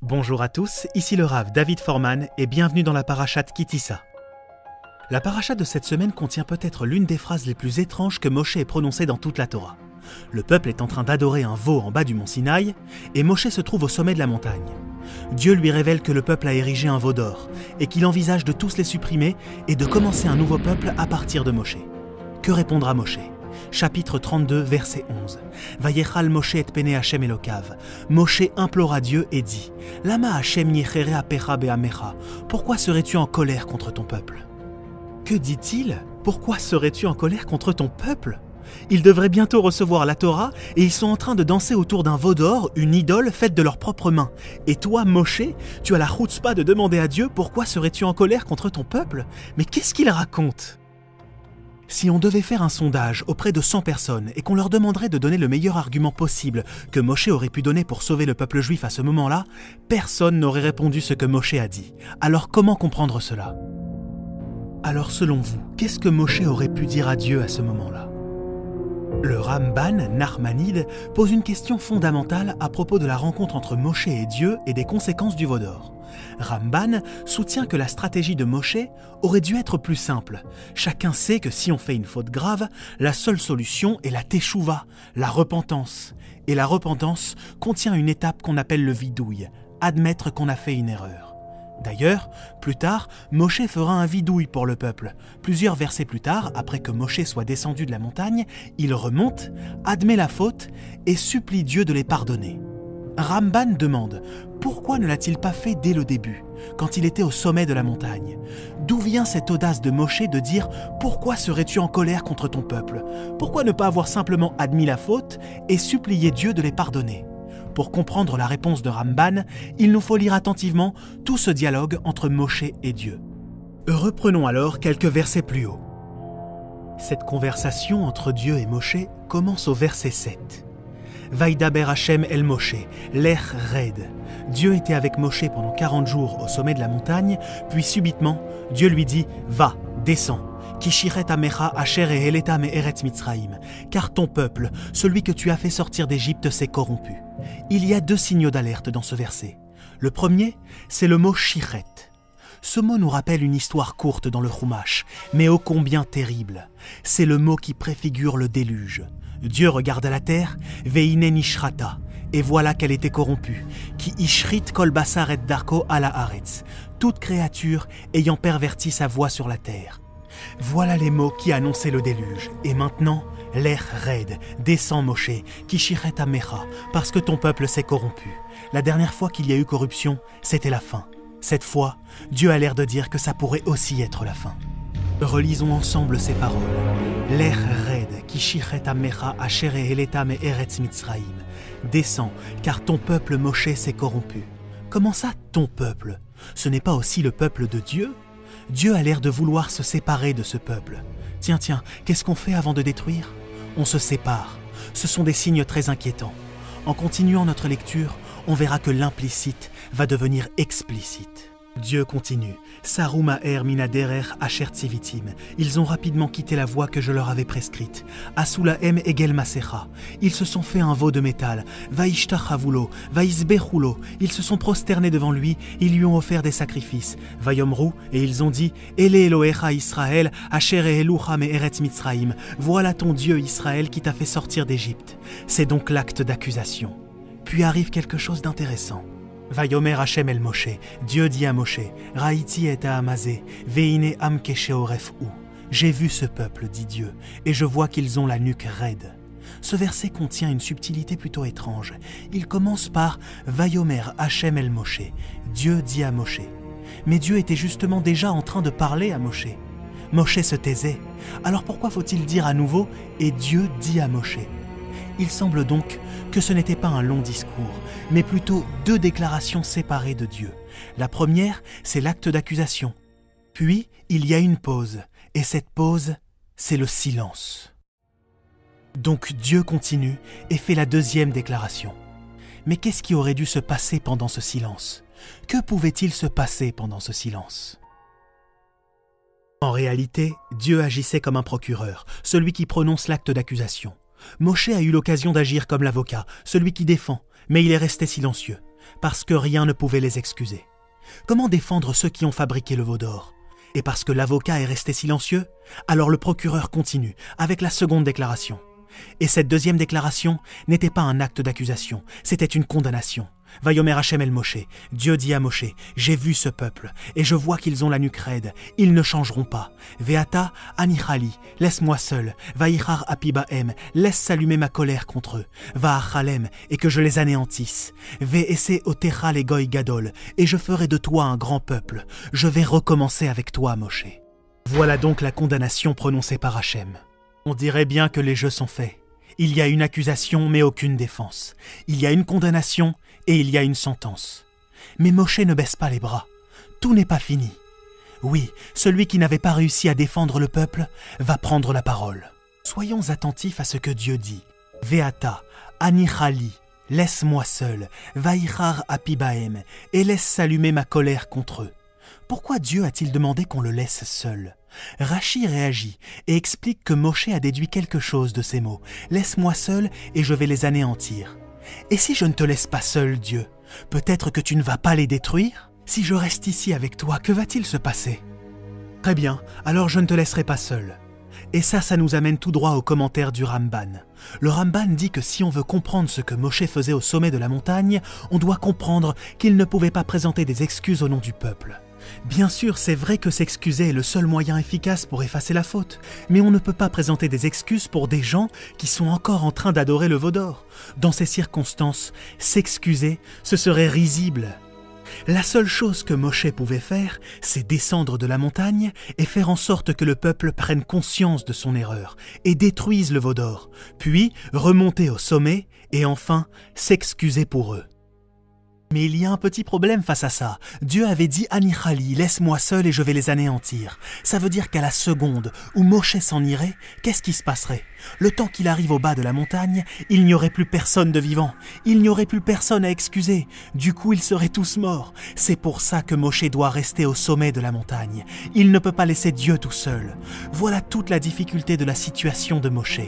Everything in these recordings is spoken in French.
Bonjour à tous, ici le Rav David Forman et bienvenue dans la parachate Ki Tissa. La parachate de cette semaine contient peut-être l'une des phrases les plus étranges que Moshe ait prononcées dans toute la Torah. Le peuple est en train d'adorer un veau en bas du mont Sinaï et Moshe se trouve au sommet de la montagne. Dieu lui révèle que le peuple a érigé un veau d'or et qu'il envisage de tous les supprimer et de commencer un nouveau peuple à partir de Moshe. Que répondra Moshe ? Chapitre 32, verset 11. Vayechal Moshe et pene Hashem Elokav. Moshe implora Dieu et dit : Lama Hashem yechere apecha be'amecha. Pourquoi serais-tu en colère contre ton peuple ? Que dit-il ? Pourquoi serais-tu en colère contre ton peuple ? Ils devraient bientôt recevoir la Torah et ils sont en train de danser autour d'un veau d'or, une idole faite de leurs propres mains. Et toi, Moshe, tu as la chutzpah de demander à Dieu pourquoi serais-tu en colère contre ton peuple ? Mais qu'est-ce qu'il raconte ? Si on devait faire un sondage auprès de 100 personnes et qu'on leur demanderait de donner le meilleur argument possible que Moshe aurait pu donner pour sauver le peuple juif à ce moment-là, personne n'aurait répondu ce que Moshe a dit. Alors comment comprendre cela ? Alors selon vous, qu'est-ce que Moshe aurait pu dire à Dieu à ce moment-là ? Le Ramban, Nachmanide, pose une question fondamentale à propos de la rencontre entre Moshe et Dieu et des conséquences du veau d'or. Ramban soutient que la stratégie de Moshe aurait dû être plus simple. Chacun sait que si on fait une faute grave, la seule solution est la teshuva, la repentance. Et la repentance contient une étape qu'on appelle le vidouille, admettre qu'on a fait une erreur. D'ailleurs, plus tard, Moshe fera un vidouille pour le peuple. Plusieurs versets plus tard, après que Moshe soit descendu de la montagne, il remonte, admet la faute et supplie Dieu de les pardonner. Ramban demande « Pourquoi ne l'a-t-il pas fait dès le début, quand il était au sommet de la montagne ? D'où vient cette audace de Moshe de dire « Pourquoi serais-tu en colère contre ton peuple ? Pourquoi ne pas avoir simplement admis la faute et supplié Dieu de les pardonner ?» Pour comprendre la réponse de Ramban, il nous faut lire attentivement tout ce dialogue entre Moshe et Dieu. Reprenons alors quelques versets plus haut. Cette conversation entre Dieu et Moshe commence au verset 7. Vaidaber Hashem el Moshe, l'ech red. Dieu était avec Moshe pendant 40 jours au sommet de la montagne, puis subitement, Dieu lui dit « Va, descends, kishiret amecha asher eheleta me'eretz Mitzraïm, car ton peuple, celui que tu as fait sortir d'Égypte, s'est corrompu. » Il y a 2 signaux d'alerte dans ce verset. Le premier, c'est le mot « shiret ». Ce mot nous rappelle une histoire courte dans le Chumash, mais ô combien terrible. C'est le mot qui préfigure le déluge. Dieu regarda la terre, veine nishrata, et voilà qu'elle était corrompue, qui ishrit kol basar et darko ala haaretz, toute créature ayant perverti sa voie sur la terre. Voilà les mots qui annonçaient le déluge. Et maintenant, l'ech red, descend Moshe, qui shiret amecha, parce que ton peuple s'est corrompu. La dernière fois qu'il y a eu corruption, c'était la fin. Cette fois, Dieu a l'air de dire que ça pourrait aussi être la fin. Relisons ensemble ces paroles. L'ech red, qui shiret amecha asher eheleta me'eretz Mitzraïm. Descends, car ton peuple Moshe s'est corrompu. Comment ça, ton peuple ? Ce n'est pas aussi le peuple de Dieu ? Dieu a l'air de vouloir se séparer de ce peuple. Tiens, qu'est-ce qu'on fait avant de détruire ? On se sépare. Ce sont des signes très inquiétants. En continuant notre lecture, on verra que l'implicite va devenir explicite. Dieu continue. Saruma er minaderer asher tzivitim. Ils ont rapidement quitté la voie que je leur avais prescrite. Asulahem egel masecha. Ils se sont fait un veau de métal. Vaishtachavulo, vaisbechulo. Ils se sont prosternés devant lui. Ils lui ont offert des sacrifices. Vayomru, et ils ont dit Ele Elohecha Israël, asher ehelucha me'eretz Mitzraïm. Voilà ton Dieu Israël qui t'a fait sortir d'Égypte. C'est donc l'acte d'accusation. Puis arrive quelque chose d'intéressant. Vayomer Hashem el Moshe, Dieu dit à Moshe, Raïti et Amazé, Veine am kesheoref ou. J'ai vu ce peuple, dit Dieu, et je vois qu'ils ont la nuque raide. Ce verset contient une subtilité plutôt étrange. Il commence par Vayomer Hashem el Moshe, Dieu dit à Moshe. Mais Dieu était justement déjà en train de parler à Moshe. Moshe se taisait. Alors pourquoi faut-il dire à nouveau et Dieu dit à Moshe ? Il semble donc que ce n'était pas un long discours, mais plutôt 2 déclarations séparées de Dieu. La première, c'est l'acte d'accusation. Puis, il y a une pause, et cette pause, c'est le silence. Donc Dieu continue et fait la 2e déclaration. Mais qu'est-ce qui aurait dû se passer pendant ce silence ? Que pouvait-il se passer pendant ce silence ? En réalité, Dieu agissait comme un procureur, celui qui prononce l'acte d'accusation. Moshe a eu l'occasion d'agir comme l'avocat, celui qui défend, mais il est resté silencieux. parce que rien ne pouvait les excuser. Comment défendre ceux qui ont fabriqué le veau d'or? Et parce que l'avocat est resté silencieux, alors le procureur continue avec la seconde déclaration. Et cette deuxième déclaration n'était pas un acte d'accusation, c'était une condamnation. Vayomer Hachem el Moshe, Dieu dit à Moshe, j'ai vu ce peuple, et je vois qu'ils ont la nuque raide, ils ne changeront pas. Veata, Anichali, laisse-moi seul, Vaïchar apibahem, laisse s'allumer ma colère contre eux, Vaachalem, et que je les anéantisse. Ve'ese otecha le goy gadol, et je ferai de toi un grand peuple, je vais recommencer avec toi, Moshe. Voilà donc la condamnation prononcée par Hachem. On dirait bien que les jeux sont faits. Il y a une accusation mais aucune défense. Il y a une condamnation et il y a une sentence. Mais Moshe ne baisse pas les bras. Tout n'est pas fini. Oui, celui qui n'avait pas réussi à défendre le peuple va prendre la parole. Soyons attentifs à ce que Dieu dit. Veata, Anichali, laisse-moi seul, Vaïchar apibahem, et laisse s'allumer ma colère contre eux. Pourquoi Dieu a-t-il demandé qu'on le laisse seul? Rachi réagit et explique que Moshe a déduit quelque chose de ces mots. « Laisse-moi seul et je vais les anéantir. » Et si je ne te laisse pas seul, Dieu, peut-être que tu ne vas pas les détruire? Si je reste ici avec toi, que va-t-il se passer? Très bien, alors je ne te laisserai pas seul. Et ça nous amène tout droit au commentaire du Ramban. Le Ramban dit que si on veut comprendre ce que Moshe faisait au sommet de la montagne, on doit comprendre qu'il ne pouvait pas présenter des excuses au nom du peuple. Bien sûr, c'est vrai que s'excuser est le seul moyen efficace pour effacer la faute, mais on ne peut pas présenter des excuses pour des gens qui sont encore en train d'adorer le veau d'or. Dans ces circonstances, s'excuser, ce serait risible. La seule chose que Moshe pouvait faire, c'est descendre de la montagne et faire en sorte que le peuple prenne conscience de son erreur et détruise le veau d'or, puis remonter au sommet et enfin s'excuser pour eux. Mais il y a un petit problème face à ça. Dieu avait dit « Anichali, laisse-moi seul et je vais les anéantir ». Ça veut dire qu'à la seconde où Moshe s'en irait, qu'est-ce qui se passerait? Le temps qu'il arrive au bas de la montagne, il n'y aurait plus personne de vivant. Il n'y aurait plus personne à excuser. Du coup, ils seraient tous morts. C'est pour ça que Moshe doit rester au sommet de la montagne. Il ne peut pas laisser Dieu tout seul. Voilà toute la difficulté de la situation de Moshe.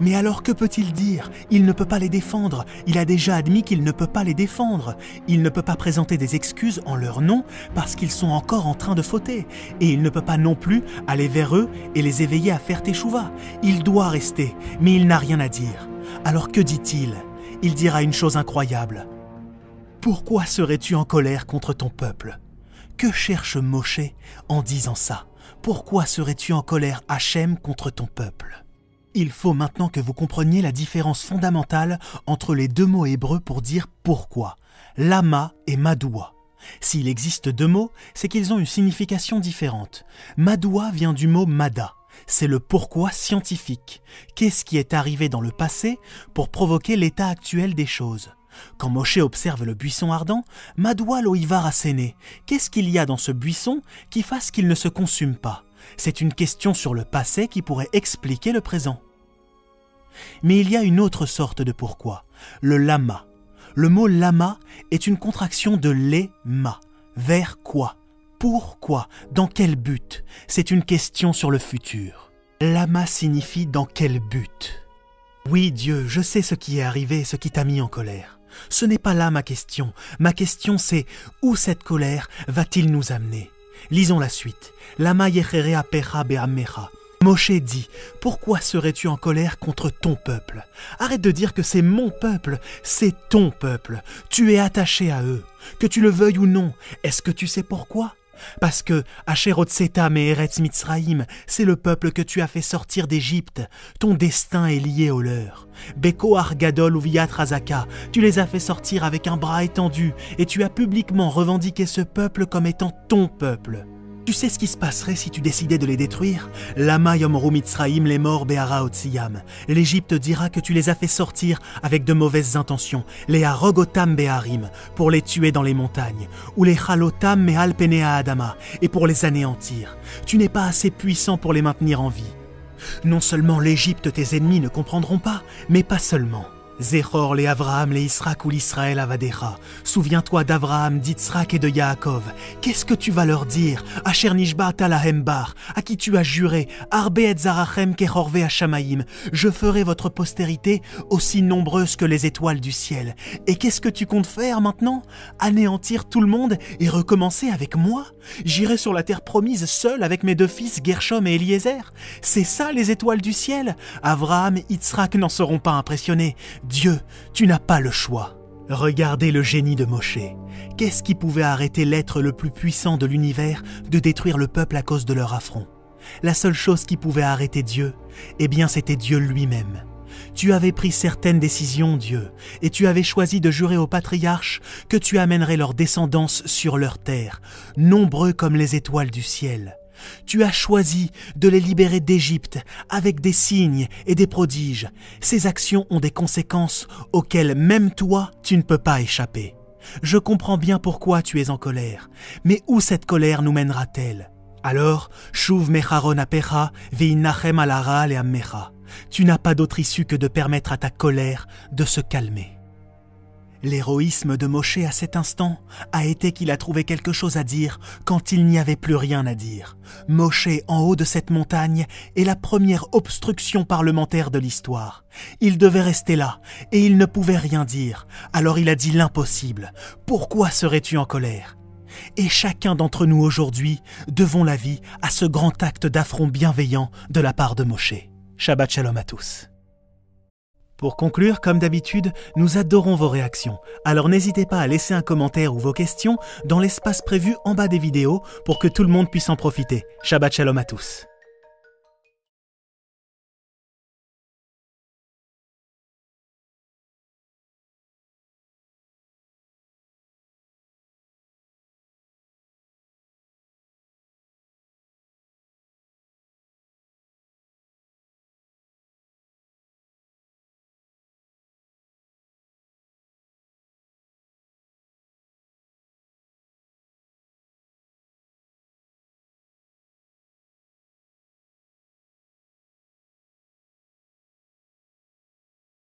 Mais alors que peut-il dire? Il ne peut pas les défendre. Il a déjà admis qu'il ne peut pas les défendre. Il ne peut pas présenter des excuses en leur nom parce qu'ils sont encore en train de fauter. Et il ne peut pas non plus aller vers eux et les éveiller à faire teshuva. Il doit rester, mais il n'a rien à dire. Alors que dit-il? Il dira une chose incroyable. Pourquoi serais-tu en colère contre ton peuple? Que cherche Moshe en disant ça? Pourquoi serais-tu en colère, Hachem, contre ton peuple? Il faut maintenant que vous compreniez la différence fondamentale entre les deux mots hébreux pour dire « pourquoi », lama et madoua. S'il existe deux mots, c'est qu'ils ont une signification différente. Madoua vient du mot mada, c'est le pourquoi scientifique. Qu'est-ce qui est arrivé dans le passé pour provoquer l'état actuel des choses? Quand Moshe observe le buisson ardent, madoua lo ivar asséné. Qu'est-ce qu'il y a dans ce buisson qui fasse qu'il ne se consume pas? C'est une question sur le passé qui pourrait expliquer le présent. Mais il y a une autre sorte de pourquoi, le lama. Le mot lama est une contraction de lema. Vers quoi? Pourquoi? Dans quel but? C'est une question sur le futur. Lama signifie dans quel but? Oui, Dieu, je sais ce qui est arrivé et ce qui t'a mis en colère. Ce n'est pas là ma question. Ma question c'est, où cette colère va-t-il nous amener? Lisons la suite. Lama yechere apecha be'amecha. Moshe dit, pourquoi serais-tu en colère contre ton peuple? Arrête de dire que c'est mon peuple, c'est ton peuple. Tu es attaché à eux, que tu le veuilles ou non. Est-ce que tu sais pourquoi? Parce que Asherot-Seta Me'eretz Mitzraïm, c'est le peuple que tu as fait sortir d'Égypte. Ton destin est lié au leur. Bekoar Gadol Uviat Razaka, tu les as fait sortir avec un bras étendu et tu as publiquement revendiqué ce peuple comme étant ton peuple. Tu sais ce qui se passerait si tu décidais de les détruire? Lama Yomru Mitzraïm les morts Be'ara Otsiyam. L'Égypte dira que tu les as fait sortir avec de mauvaises intentions, les Harogotam Be'arim, pour les tuer dans les montagnes, ou les Chalotam Me'al Penea Adama, et pour les anéantir. Tu n'es pas assez puissant pour les maintenir en vie. Non seulement l'Égypte, tes ennemis, ne comprendront pas, mais pas seulement. Zechor les Avraham, les Israël ou l'Israël Avadecha. Souviens-toi d'Avraham, d'Yitzhak et de Yaakov. Qu'est-ce que tu vas leur dire? Asher nishba'at lahem bar, à qui tu as juré, Arbe et Zarachem kechorve hashamaim. Je ferai votre postérité aussi nombreuse que les étoiles du ciel. Et qu'est-ce que tu comptes faire maintenant? Anéantir tout le monde et recommencer avec moi? J'irai sur la terre promise seul avec mes deux fils Gershom et Eliezer. C'est ça les étoiles du ciel? Avraham et Yitzhak n'en seront pas impressionnés. Dieu, tu n'as pas le choix. Regardez le génie de Moshe. Qu'est-ce qui pouvait arrêter l'être le plus puissant de l'univers de détruire le peuple à cause de leur affront? La seule chose qui pouvait arrêter Dieu, eh bien c'était Dieu lui-même. Tu avais pris certaines décisions, Dieu, et tu avais choisi de jurer aux patriarches que tu amènerais leur descendance sur leur terre, nombreux comme les étoiles du ciel. Tu as choisi de les libérer d'Égypte avec des signes et des prodiges. Ces actions ont des conséquences auxquelles même toi, tu ne peux pas échapper. Je comprends bien pourquoi tu es en colère, mais où cette colère nous mènera-t-elle? Alors, Shuv mecharon apecha veinnachem al hara le'ammecha. Tu n'as pas d'autre issue que de permettre à ta colère de se calmer. L'héroïsme de Moshe à cet instant a été qu'il a trouvé quelque chose à dire quand il n'y avait plus rien à dire. Moshe, en haut de cette montagne, est la première obstruction parlementaire de l'histoire. Il devait rester là, et il ne pouvait rien dire. Alors il a dit l'impossible. Pourquoi serais-tu en colère? Et chacun d'entre nous aujourd'hui devons la vie à ce grand acte d'affront bienveillant de la part de Moshe. Shabbat Shalom à tous. Pour conclure, comme d'habitude, nous adorons vos réactions. Alors n'hésitez pas à laisser un commentaire ou vos questions dans l'espace prévu en bas des vidéos pour que tout le monde puisse en profiter. Shabbat Shalom à tous.